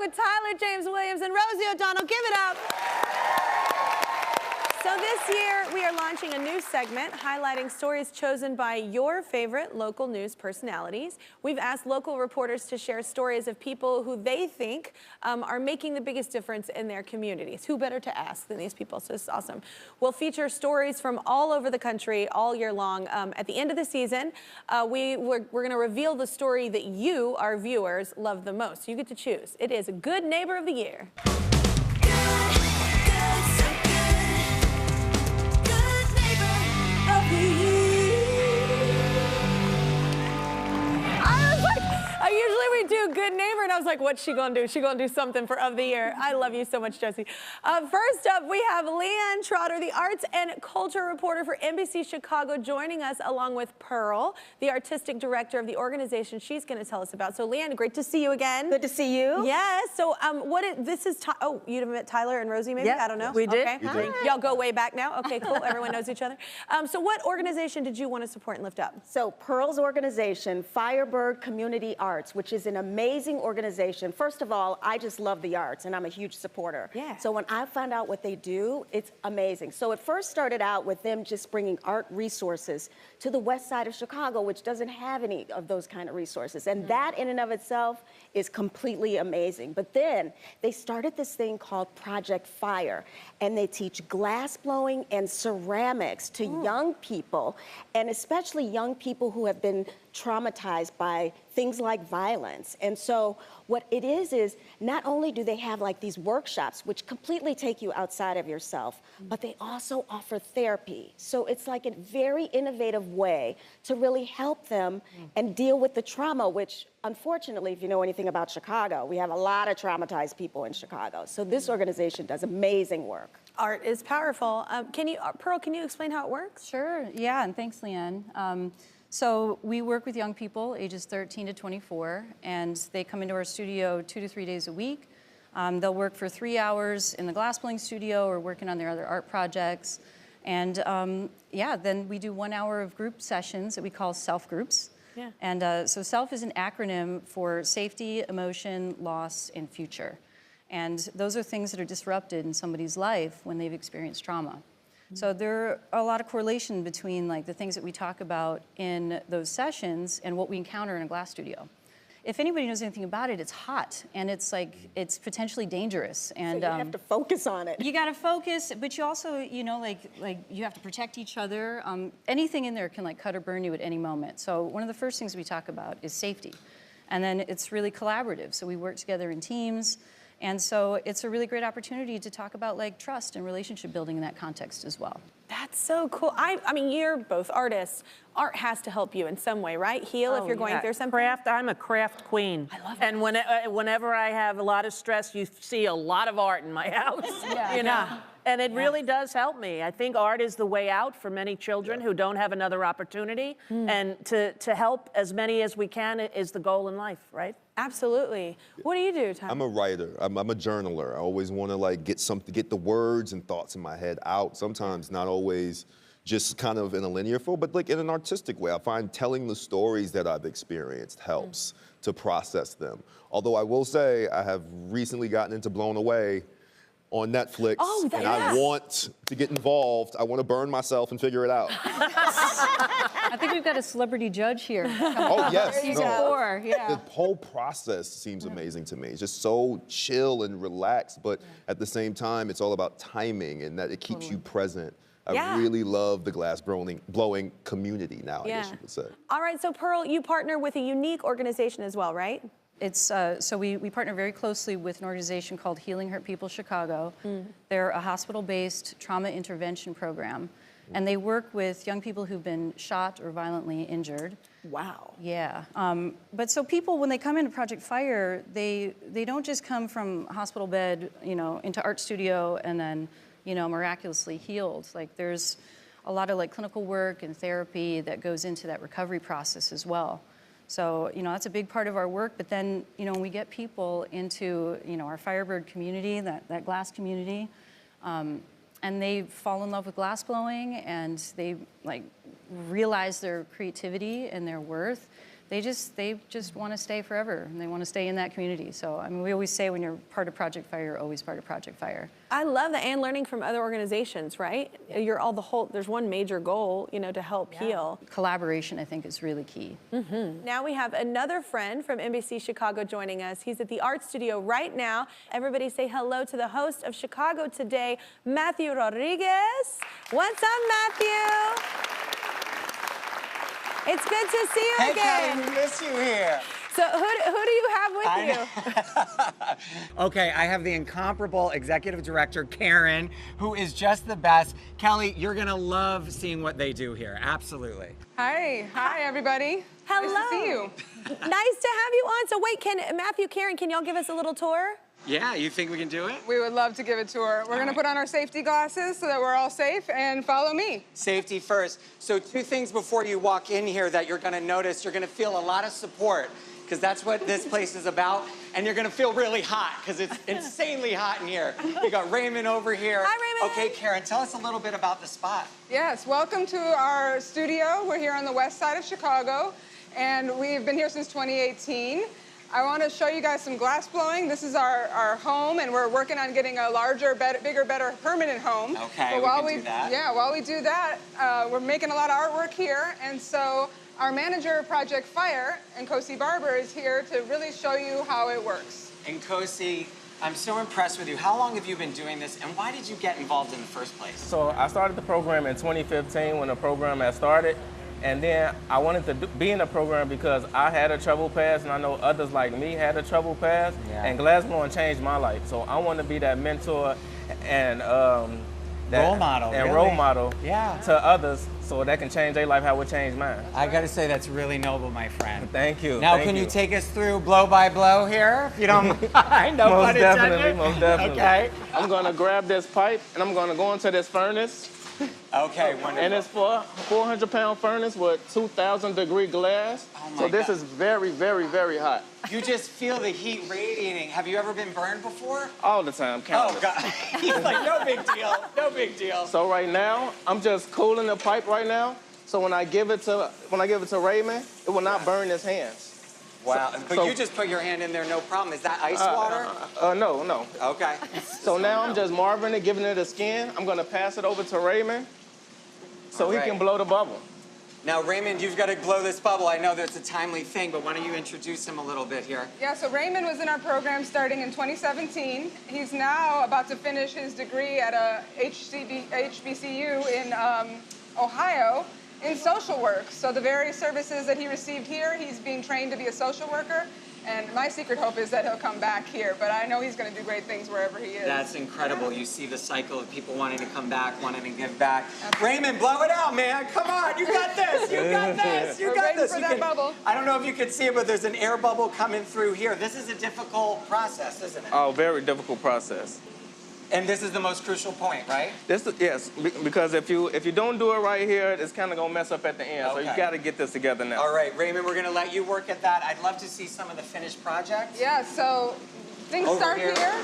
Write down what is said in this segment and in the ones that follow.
with Tyler James Williams and Rosie O'Donnell. Give it up. So this year, we are launching a new segment highlighting stories chosen by your favorite local news personalities. We've asked local reporters to share stories of people who they think are making the biggest difference in their communities. Who better to ask than these people? So this is awesome. We'll feature stories from all over the country all year long. At the end of the season, we're going to reveal the story that you, our viewers, love the most. So you get to choose. It is Good Neighbor of the Year. Usually we do Good Neighbor, and I was like, what's she gonna do? She gonna do something for Of the Year. I love you so much, Josie. First up, we have Leeann Trotter, the arts and culture reporter for NBC Chicago, joining us along with Pearl, the artistic director of the organization she's gonna tell us about. So Leeann, great to see you again. Good to see you. Yes, so this is, oh, you'd met Tyler and Rosie maybe? Yep. I don't know. We did. Okay. Y'all go way back now? Okay, cool, everyone knows each other. So what organization did you want to support and lift up? So Pearl's organization, Firebird Community Arts, which is an amazing organization. First of all, I just love the arts, and I'm a huge supporter. Yeah. So when I found out what they do, it's amazing. So it first started out with them just bringing art resources to the west side of Chicago, which doesn't have any of those kind of resources. And that in and of itself is completely amazing. But then they started this thing called Project Fire, and they teach glass blowing and ceramics to young people, and especially young people who have been traumatized by things like violence. And so what it is not only do they have like these workshops, which completely take you outside of yourself, but they also offer therapy. So it's like a very innovative way to really help them and deal with the trauma, which unfortunately, if you know anything about Chicago, we have a lot of traumatized people in Chicago. So this organization does amazing work. Art is powerful. Pearl, can you explain how it works? Sure, yeah, and thanks, Leeann. So we work with young people, ages 13 to 24, and they come into our studio 2 to 3 days a week. They'll work for 3 hours in the glassblowing studio or working on their other art projects. And yeah, then we do 1 hour of group sessions that we call self groups. Yeah. And so SELF is an acronym for safety, emotion, loss, and future. And those are things that are disrupted in somebody's life when they've experienced trauma. So there are a lot of correlation between like the things that we talk about in those sessions and what we encounter in a glass studio. If anybody knows anything about it, it's hot and it's like, it's potentially dangerous. And So you have to focus on it. You gotta focus, but you also, you know, like you have to protect each other. Anything in there can like cut or burn you at any moment. So one of the first things we talk about is safety. And then it's really collaborative. So we work together in teams. And so it's a really great opportunity to talk about like trust and relationship building in that context as well. That's so cool. I mean, you're both artists. Art has to help you in some way, right? Heal if you're going through something. Craft, I'm a craft queen. I love it. And whenever I have a lot of stress, you see a lot of art in my house. You know? And it really does help me. I think art is the way out for many children who don't have another opportunity. And to help as many as we can is the goal in life, right? Absolutely. What do you do, Tom? I'm a writer. I'm a journaler. I always want to like get the words and thoughts in my head out. Sometimes not always just kind of in a linear flow, but like in an artistic way. I find telling the stories that I've experienced helps to process them. Although I will say I have recently gotten into Blown Away on Netflix, and I want to get involved. I want to burn myself and figure it out. I think we've got a celebrity judge here. Oh, yes. Season 4, yeah. The whole process seems amazing to me. It's just so chill and relaxed, but at the same time, it's all about timing and that it keeps you present. I really love the glass blowing community now, I guess you could say. All right, so Pearl, you partner with a unique organization as well, right? It's, so we partner very closely with an organization called Healing Hurt People Chicago. They're a hospital-based trauma intervention program. And they work with young people who've been shot or violently injured. Wow. Yeah. But so people, when they come into Project Fire, they don't just come from hospital bed, you know, into art studio and then, you know, miraculously healed. Like there's a lot of like clinical work and therapy that goes into that recovery process as well. So, you know, that's a big part of our work. But then, you know, when we get people into, you know, our Firebird community, that glass community, and they fall in love with glass blowing and they like realize their creativity and their worth, they just want to stay forever, and they want to stay in that community. So, I mean, we always say when you're part of Project Fire, you're always part of Project Fire. I love that, and learning from other organizations, right? You're all there's one major goal, you know, to help heal. Collaboration, I think, is really key. Now we have another friend from NBC Chicago joining us. He's at the art studio right now. Everybody say hello to the host of Chicago Today, Matthew Rodrigues. What's up, Matthew? It's good to see you again. Hey, Kelly, we miss you here. So who do you have with you? Okay, I have the incomparable executive director, Karen, who is just the best. Kelly, you're gonna love seeing what they do here, absolutely. Hi everybody. Hello. Nice to see you. Nice to have you on. So wait, Matthew, Karen, can y'all give us a little tour? Yeah, you think we can do it? We would love to give a tour. We're gonna put on our safety glasses so that we're all safe, and follow me. Safety first. So 2 things before you walk in here that you're gonna notice. You're gonna feel a lot of support, because that's what this place is about. And you're gonna feel really hot, because it's insanely hot in here. We got Raymond over here. Hi, Raymond. Okay, Karen, tell us a little bit about the spot. Yes, welcome to our studio. We're here on the west side of Chicago, and we've been here since 2018. I want to show you guys some glass blowing. This is our home, and we're working on getting a larger, bigger, better permanent home. Okay, but while we can do that. Yeah, while we do that, we're making a lot of artwork here, and so our manager of Project Fire, Nkosi Barber, is here to really show you how it works. Nkosi, I'm so impressed with you. How long have you been doing this, and why did you get involved in the first place? So I started the program in 2015 when the program had started. And then I wanted to be in the program because I had a troubled past, and I know others like me had a troubled past, and glassblowing changed my life. So I want to be that mentor and role model, role model Yeah. to others, so that can change their life how it changed mine. I gotta say, that's really noble, my friend. Thank you. Now, thank can you take us through blow by blow here, if you don't mind? No Most pun definitely, intended. most definitely. Okay. I'm gonna grab this pipe and I'm gonna go into this furnace. Okay, wonderful. And it's for a 400-pound furnace with 2,000-degree glass. Oh my so this God. is very, very, very hot. You just feel the heat radiating. Have you ever been burned before? All the time, countless. Oh, God. He's like, no big deal, no big deal. So right now, I'm just cooling the pipe right now. So when I give it to Raymond, it will not burn his hands. Wow, but you just put your hand in there, no problem. Is that ice water? No. Okay. So now I'm just marving it, giving it a skin. I'm gonna pass it over to Raymond so he can blow the bubble. Now, Raymond, you've got to blow this bubble. I know that's a timely thing, but why don't you introduce him a little bit here? Yeah, so Raymond was in our program starting in 2017. He's now about to finish his degree at a HBCU in Ohio in social work. So the various services that he received here, he's being trained to be a social worker. And my secret hope is that he'll come back here, but I know he's going to do great things wherever he is. That's incredible. You see the cycle of people wanting to come back, wanting to give back. Raymond, blow it out, man. Come on, you got this. You got this. You got this. We're waiting for that bubble. I don't know if you can see it, but there's an air bubble coming through here. This is a difficult process, isn't it? Oh, very difficult process. And this is the most crucial point, right? Yes, because if you don't do it right here, it's kind of gonna mess up at the end. So you Okay. got to get this together now. All right, Raymond, we're gonna let you work at that. I'd love to see some of the finished projects. Yeah, so things Over start here. here,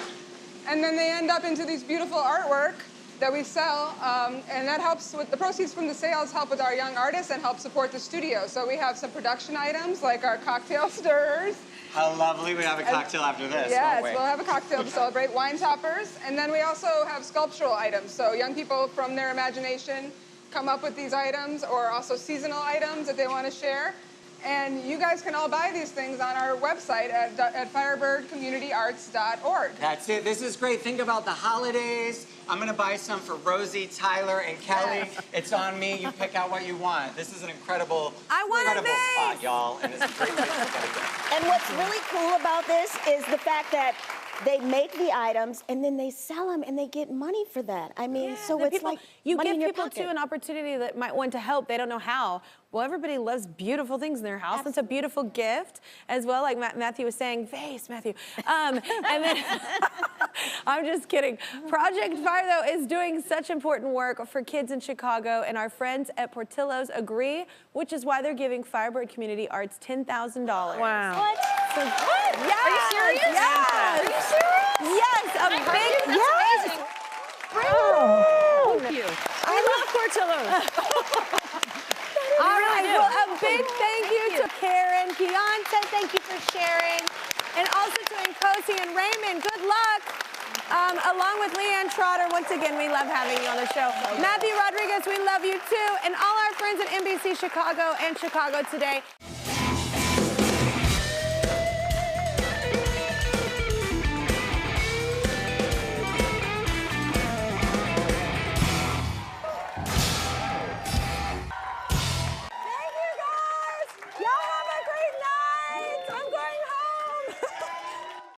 and then they end up into these beautiful artwork that we sell, and that helps with the proceeds from the sales help with our young artists and help support the studio. So we have some production items like our cocktail stirrers. How lovely. We have a cocktail after this, Yes, won't we? we'll have a cocktail to celebrate, wine toppers, and then we also have sculptural items. So young people from their imagination come up with these items, or also seasonal items that they want to share. And you guys can all buy these things on our website at firebirdcommunityarts.org. That's it. This is great. Think about the holidays. I'm going to buy some for Rosie, Tyler, and Kelly. Yeah. It's on me. You pick out what you want. This is an incredible want a spot, y'all. And it's a great place to get it done. And what's really cool about this is the fact that they make the items and then they sell them and they get money for that. I mean, so The it's people, like you money give in your people pocket. too an opportunity that might want to help. They don't know how. Well, everybody loves beautiful things in their house. It's a beautiful gift as well. Like Matthew was saying, vase, Matthew. And then I'm just kidding. Project Fire though is doing such important work for kids in Chicago, and our friends at Portillo's agree, which is why they're giving Firebird Community Arts $10,000. Wow. What? So, what? Yes, Are you serious? Yes. Are you serious? Yes, a big That's amazing. Oh, Thank you. I love Portillo's. All right, well, a big thank you to Karen, sharing. And also to Nkosi and Raymond, good luck. Along with Leeann Trotter, once again, we love having you on the show. Matthew Rodrigues, we love you too. And all our friends at NBC Chicago and Chicago Today.